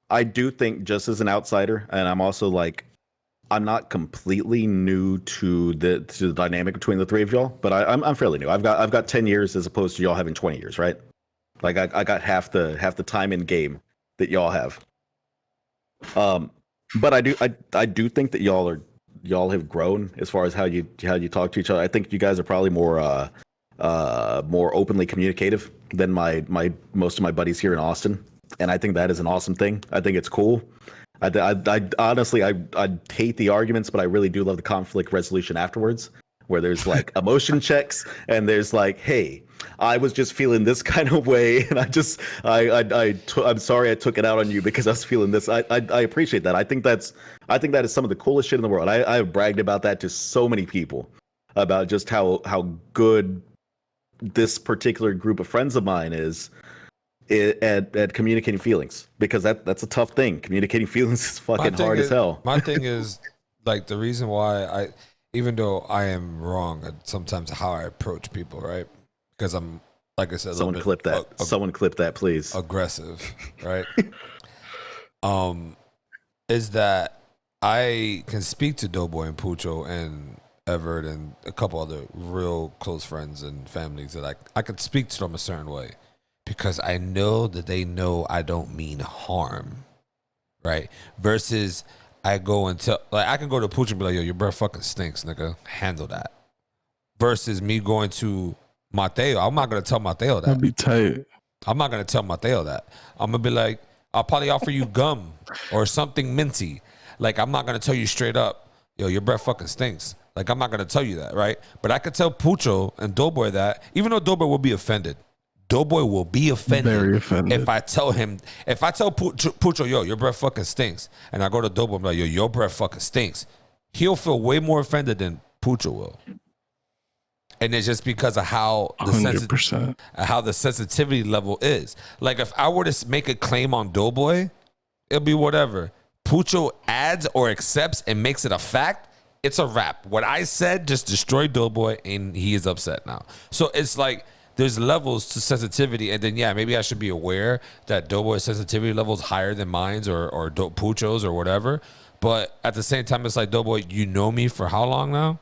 I do think just as an outsider, and I'm also like I'm not completely new to the dynamic between the three of y'all, but I'm fairly new. I've got 10 years as opposed to y'all having 20 years, right? Like I got half the time in game that y'all have. But I do think that y'all have grown as far as how you talk to each other. I think you guys are probably more openly communicative than my most of my buddies here in Austin, and I think that is an awesome thing. I think it's cool. I honestly I hate the arguments, but I really do love the conflict resolution afterwards, where there's like emotion checks and there's like, hey, I was just feeling this kind of way, and I'm sorry I took it out on you because I was feeling this. I appreciate that. I think that is some of the coolest shit in the world. I've bragged about that to so many people about just how good this particular group of friends of mine is at communicating feelings, because that's a tough thing. Communicating feelings is fucking hard as hell. My thing is like the reason why even though I am wrong at sometimes how I approach people, right? Because I'm, like I said, someone clip that. Someone clip that, please. Aggressive, right? Is that I can speak to Doughboy and Pucho and Everett and a couple other real close friends and families that I could speak to them a certain way because I know that they know I don't mean harm, right? Versus I go and tell, like I can go to Pucho and be like, yo, your breath fucking stinks, nigga. Handle that. Versus me going to Mateo, I'm not gonna tell Mateo that. That'd be tight. I'm not gonna tell Mateo that. I'm gonna be like, I'll probably offer you gum or something minty. Like I'm not gonna tell you straight up, yo, your breath fucking stinks. Like I'm not gonna tell you that, right? But I could tell Pucho and Doughboy that, even though Doughboy will be offended. Doughboy will be offended, very offended if I tell Pucho, yo, your breath fucking stinks, and I go to Doughboy and be like, yo, your breath fucking stinks. He'll feel way more offended than Pucho will. And it's just because of how the sensitivity level is. Like if I were to make a claim on Doughboy, it'll be whatever. Pucho adds or accepts and makes it a fact, it's a wrap. What I said just destroyed Doughboy, and he is upset now. So it's like there's levels to sensitivity, and then maybe I should be aware that Doughboy's sensitivity level is higher than mine's or Pucho's or whatever. But at the same time, it's like, Doughboy, you know me for how long now?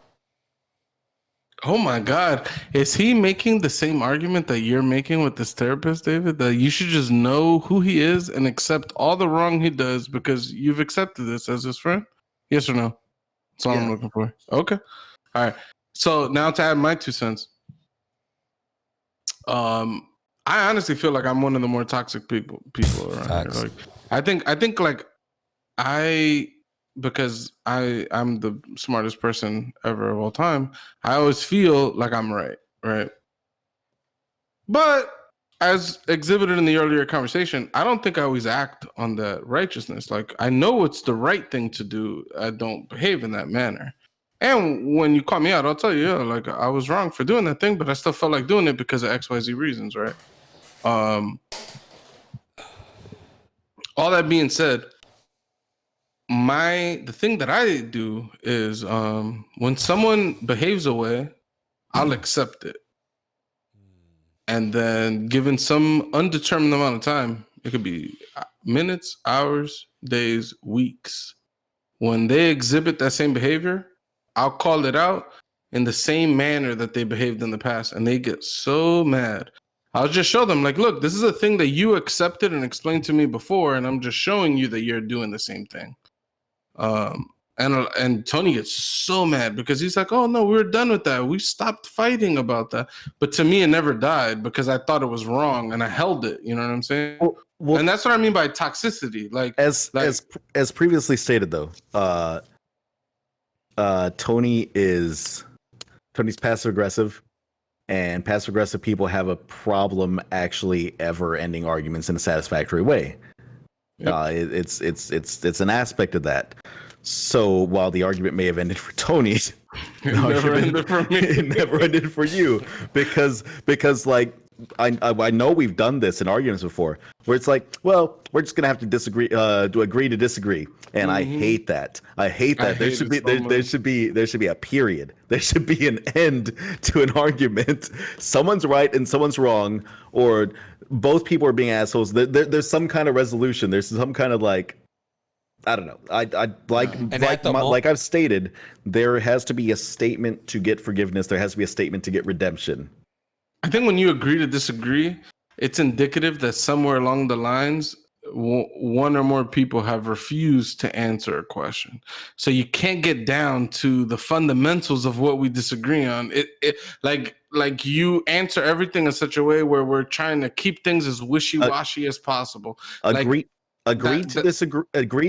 Oh my God. Is he making the same argument that you're making with this therapist, David? That you should just know who he is and accept all the wrong he does because you've accepted this as his friend? Yes or no? That's all I'm looking for. Okay. All right. So now to add my 2 cents. I honestly feel like I'm one of the more toxic people around here. Like, I think like because I'm the smartest person ever of all time, I always feel like I'm right? But as exhibited in the earlier conversation, I don't think I always act on that righteousness. Like, I know it's the right thing to do. I don't behave in that manner. And when you call me out, I'll tell you, like, I was wrong for doing that thing, but I still felt like doing it because of XYZ reasons, right? All that being said, the thing that I do is when someone behaves a way, I'll accept it. And then given some undetermined amount of time, it could be minutes, hours, days, weeks. When they exhibit that same behavior, I'll call it out in the same manner that they behaved in the past. And they get so mad. I'll just show them, like, look, this is a thing that you accepted and explained to me before, and I'm just showing you that you're doing the same thing. And Tony gets so mad because he's like, oh no, we're done with that. We stopped fighting about that. But to me, it never died because I thought it was wrong and I held it. You know what I'm saying? Well, and that's what I mean by toxicity. Like as previously stated, though, Tony's passive aggressive, and passive aggressive people have a problem actually ever ending arguments in a satisfactory way. Yep. It's an aspect of that. So while the argument may have ended for Tony, it never ended for me. It never ended for you because like I know we've done this in arguments before where it's like, well, we're just gonna have to disagree, to agree to disagree, and I hate that. There should be a period. There should be an end to an argument. Someone's right and someone's wrong, or both people are being assholes. There's some kind of resolution. There's some kind of like, I don't know. Like I've stated, there has to be a statement to get forgiveness. There has to be a statement to get redemption. I think when you agree to disagree, it's indicative that somewhere along the lines, one or more people have refused to answer a question. So you can't get down to the fundamentals of what we disagree on. It like you answer everything in such a way where we're trying to keep things as wishy-washy as possible. Agree to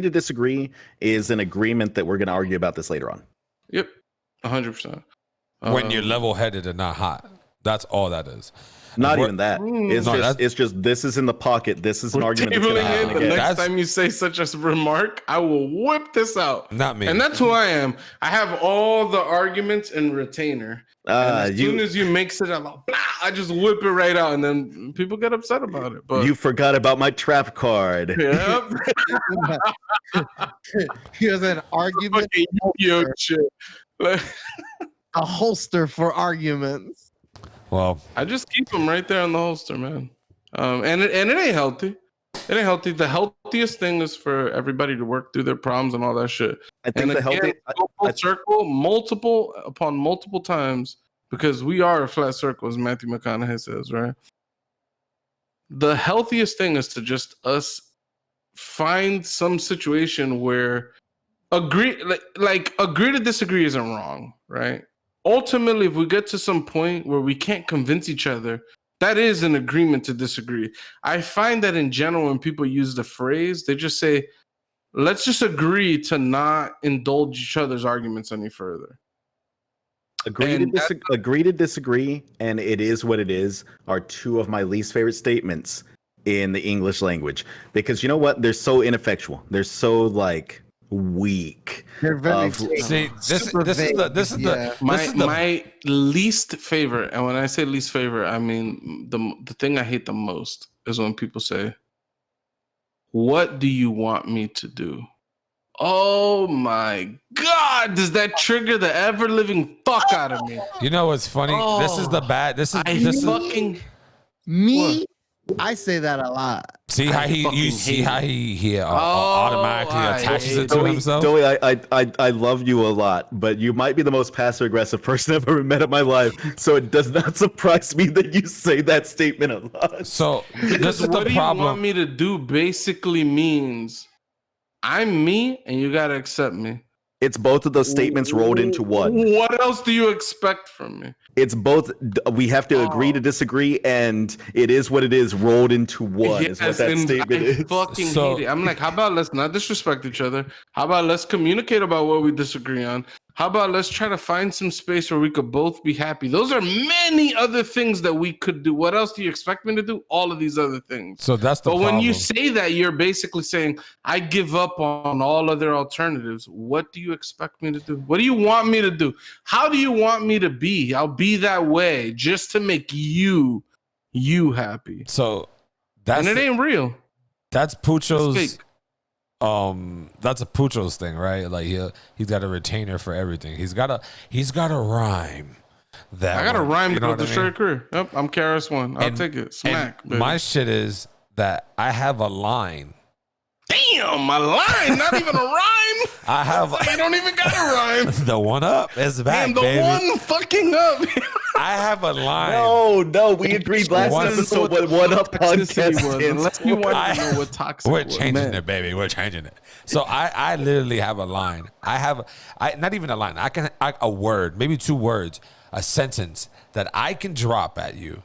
disagree is an agreement that we're going to argue about this later on. Yep, 100%. When you're level-headed and not hot. That's all that is. Not even that. It's just this is in the pocket. This is an argument that's going to happen again. Next time you say such a remark, I will whip this out. Not me. And that's who I am. I have all the arguments in retainer. As soon as you mix it, I'm like, blah, I just whip it right out, and then people get upset about it. But you forgot about my trap card. Yep. Here's an argument. Shit. A holster for arguments. Well, I just keep them right there in the holster, man. And it ain't healthy. It ain't healthy. The healthiest thing is for everybody to work through their problems and all that shit. I think Circle multiple times, because we are a flat circle, as Matthew McConaughey says, right? The healthiest thing is to just us find some situation where agree to disagree isn't wrong, right? Ultimately, if we get to some point where we can't convince each other, that is an agreement to disagree. I find that in general, when people use the phrase, they just say, let's just agree to not indulge each other's arguments any further. Agree to disagree, and it is what it is, are two of my least favorite statements in the English language. Because you know what? They're so ineffectual. They're so, like, weak. They're very my least favorite, and when I say least favorite, I mean the thing I hate the most is when people say, "What do you want me to do?" Oh my God! Does that trigger the ever living fuck out of me? You know what's funny? This is the bad. This is fucking me. I say that a lot. see how he automatically attaches it to himself. Doughy, I love you a lot, but you might be the most passive aggressive person I've ever met in my life. So it does not surprise me that you say that statement a lot. So because this is what the you want problem. me to do basically means I'm me and you gotta accept me. It's both of those statements rolled into one. What else do you expect from me? It's both. We have to agree to disagree, and it is what it is rolled into one. Is what that statement is. I fucking So- hate it. I'm like, how about let's not disrespect each other? How about let's communicate about what we disagree on? How about let's try to find some space where we could both be happy? Those are many other things that we could do. What else do you expect me to do? All of these other things. So that's the But problem. when you say that, you're basically saying, I give up on all other alternatives. What do you expect me to do? What do you want me to do? How do you want me to be? I'll be that way just to make you happy. So that's And it ain't real. that's It's Pucho's. fake. That's a Pucho's thing, right? Like he's got a retainer for everything. He's got a rhyme. That I got a one, rhyme you know with the what I mean? straight career. Yep, I'm KRS-One. I'll And- take it. Smack. And baby. my shit is that I have a line. Damn, my line. Not even a rhyme. I have You don't even got a rhyme. the one up is back, Damn, the baby. one fucking up. I have a line. No, we agreed last One- episode what one up Toxicity podcast was, stands unless you for. want to know what toxic We're was, changing man. it, baby. We're changing it. So I literally have a line. I not even a line. A word, maybe 2 words, a sentence that I can drop at you.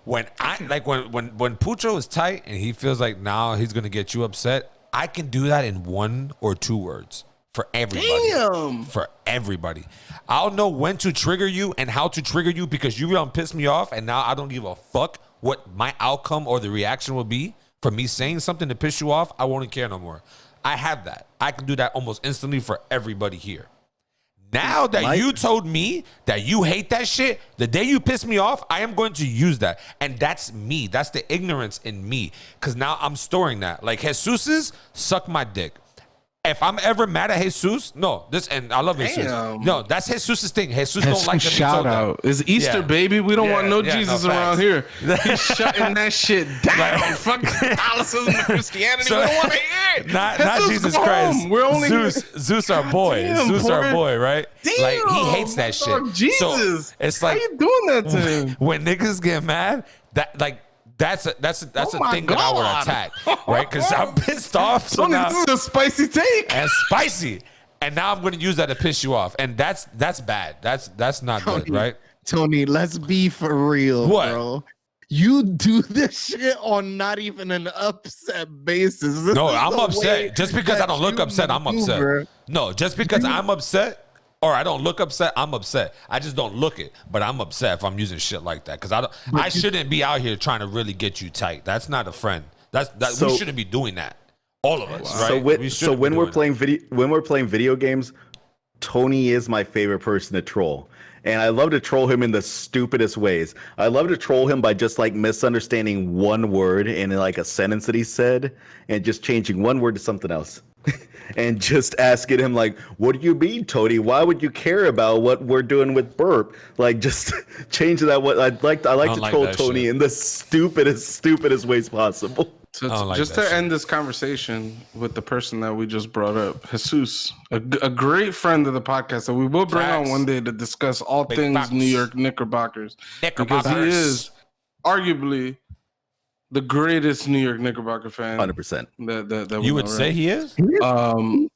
When when Pucho is tight and he feels like now he's gonna get you upset, I can do that in 1 or 2 words for everybody. Damn. For everybody. I'll know when to trigger you and how to trigger you because you done pissed me off and now I don't give a fuck what my outcome or the reaction will be for me saying something to piss you off. I won't care no more. I have that. I can do that almost instantly for everybody here. Now that you told me that you hate that shit, the day you piss me off, I am going to use that. And that's me. That's the ignorance in me. Because now I'm storing that. Like Jesus's, suck my dick. If I'm ever mad at Jesus, and I love Jesus. Damn. No, that's Jesus's thing. Jesus don't like to be shout told out. that. It's Easter, Yeah. baby. We don't want no Yeah, Jesus no around facts. here. He's shutting that shit down. Like- Fuck Catholicism and Christianity. So- we don't want to hear it. Not Jesus, Jesus go Christ. home. We're only Zeus our boy. Damn, Zeus our boy. boy, right? Damn, Like he hates that shit. dog, Jesus. So it's like how you doing that to him? when niggas get mad, that's a my thing that I would God. attack, right? Because I'm pissed off. So Tony, now, this is a spicy take. and spicy, and now I'm going to use that to piss you off, and that's bad. That's not good, right? Tony, let's be for real, What? bro. You do this shit on not even an upset basis. This No, is I'm the way upset. Just because I that don't look you upset, I'm maneuver. upset. No, just because I'm upset or I don't look upset, I'm upset. I just don't look it, but I'm upset if I'm using shit like that because I shouldn't be out here trying to really get you tight. That's not a friend. So- we shouldn't be doing that. All of us, right? So We when, shouldn't be when we're doing playing video games, Tony is my favorite person to troll. And I love to troll him in the stupidest ways. I love to troll him by just like misunderstanding one word in like a sentence that he said and just changing one word to something else. And just asking him like, what do you mean, Tony? Why would you care about what we're doing with burp? Like just change that. What I like to like troll that Tony shit. in the stupidest ways possible. So I don't like just that to shit. end this conversation with the person that we just brought up, Jesus, a great friend of the podcast that we will bring Facts. on one day to discuss all Big things facts. New York Knickerbockers. Because he Knickerbockers. is arguably the greatest New York Knickerbocker fan 100%. that we You would know, say right? he is?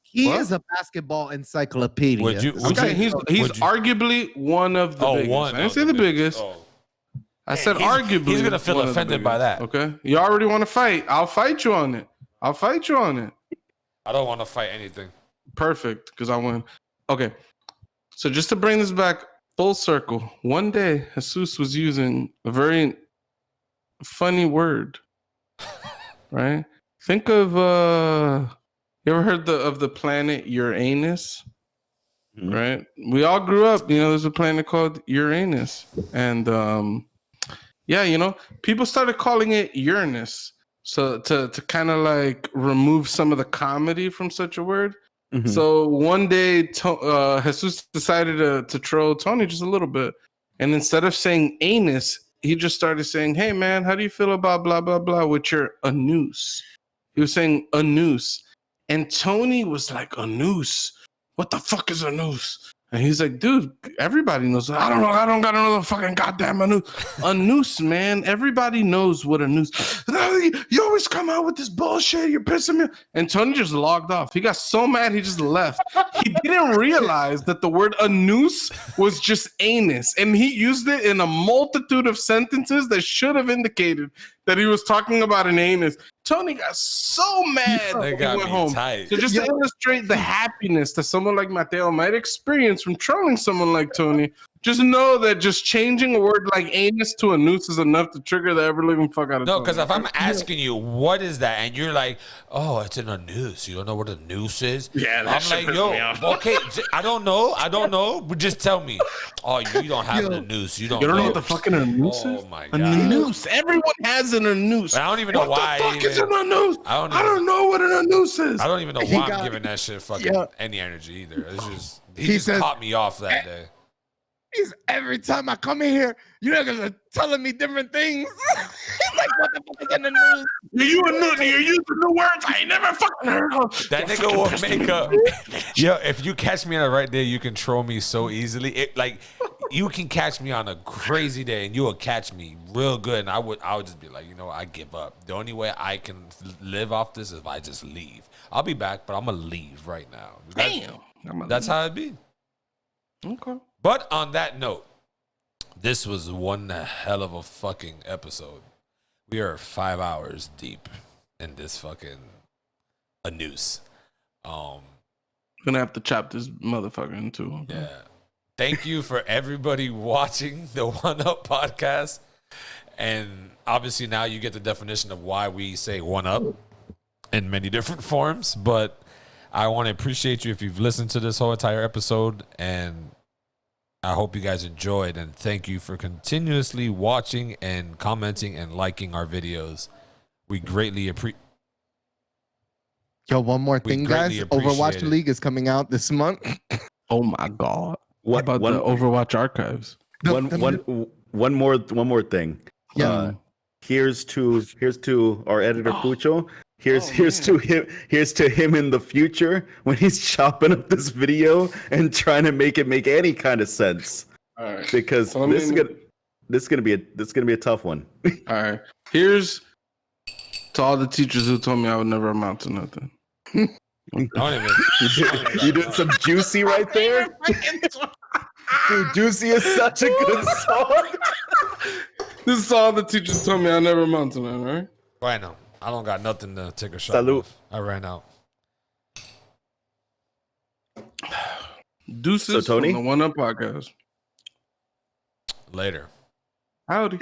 He What? is a basketball encyclopedia. Would you- I'm would saying he's would you- arguably one of the biggest. I didn't of say the biggest. Oh. I said he's- arguably. he's gonna feel one of the offended by biggest. that. Okay, you already want to fight? I'll fight you on it. I'll fight you on it. I don't want to fight anything. Perfect, because I win. Okay, so just to bring this back full circle, one day Jesus was using a very funny word, right? Think of you ever heard of the planet Uranus? Mhm. Right? We all grew up, there's a planet called Uranus. And people started calling it Uranus. So to kind of like remove some of the comedy from such a word. Mhm. So one day, Jesus decided to troll Tony just a little bit. And instead of saying anus, he just started saying, hey, man, how do you feel about blah, blah, blah with your a noose? He was saying a noose. And Tony was like, a noose? What the fuck is a noose? And he's like, dude, everybody knows. I don't know. I don't got another fucking goddamn a noose. A noose, man. Everybody knows what a noose. You always come out with this bullshit. You're pissing me. And Tony just logged off. He got so mad he just left. He didn't realize that the word a noose was just anus. And he used it in a multitude of sentences that should have indicated that he was talking about an anus. Tony got so mad They that he got went me home. tight. So just to illustrate the happiness that someone like Mateo might experience from trolling someone like Tony, just know that just changing a word like anus to a noose is enough to trigger the ever living fuck out of No, Tony. because if I'm asking you what is that, and you're like, "Oh, it's in a noose." You don't know what a noose is. Yeah, that I'm shit like, pissed "Yo, me off. okay, I don't know, but just tell me." Oh, you don't have a noose. You don't know what the fucking a noose is? Oh my A god, noose. Everyone has a noose. But I don't even know what why. the fuck is in a noose? I I don't know what a noose is. I don't even know He why I'm got- giving that shit fucking Yeah. any energy either. It's just he He just says- caught me off that day. He's every time I come in here, you niggas are telling me different things. He's like, what the fuck is in the news? You're using the words I ain't never fucking heard of. That You're nigga fucking will pissing make me up. off. Yo, if you catch me on the right day, you can troll me so easily. You can catch me on a crazy day, and you will catch me real good. And I would just be like, you know what, I give up. The only way I can live off this is if I just leave. I'll be back, but I'm gonna leave right now. That's how it be. Okay. But on that note, this was one hell of a fucking episode. We are 5 hours deep in this fucking a noose. Gonna have to chop this motherfucker in two. Okay? Yeah. Thank you for everybody watching the One Up podcast. And obviously now you get the definition of why we say one up in many different forms. But I want to appreciate you if you've listened to this whole entire episode. And I hope you guys enjoyed. And thank you for continuously watching and commenting and liking our videos. We greatly appreciate. Yo, one more thing, guys. greatly Overwatch appreciate it. League is coming out this month. Oh my god. What How about the Overwatch archives? One more thing. Yeah. Here's to our editor Pucho. Here's to him in the future when he's chopping up this video and trying to make it make any kind of sense. All right. Because So this is gonna be a tough one. All right. Here's to all the teachers who told me I would never amount to nothing. You did some Juicy right there. Dude, Juicy is such a good song. This is all the teachers told me I never amount to nothing, right? Bueno, I don't got nothing to take a shot. Salud. With. I ran out. Deuces So, Tony? on the One Up podcast. Later. Howdy.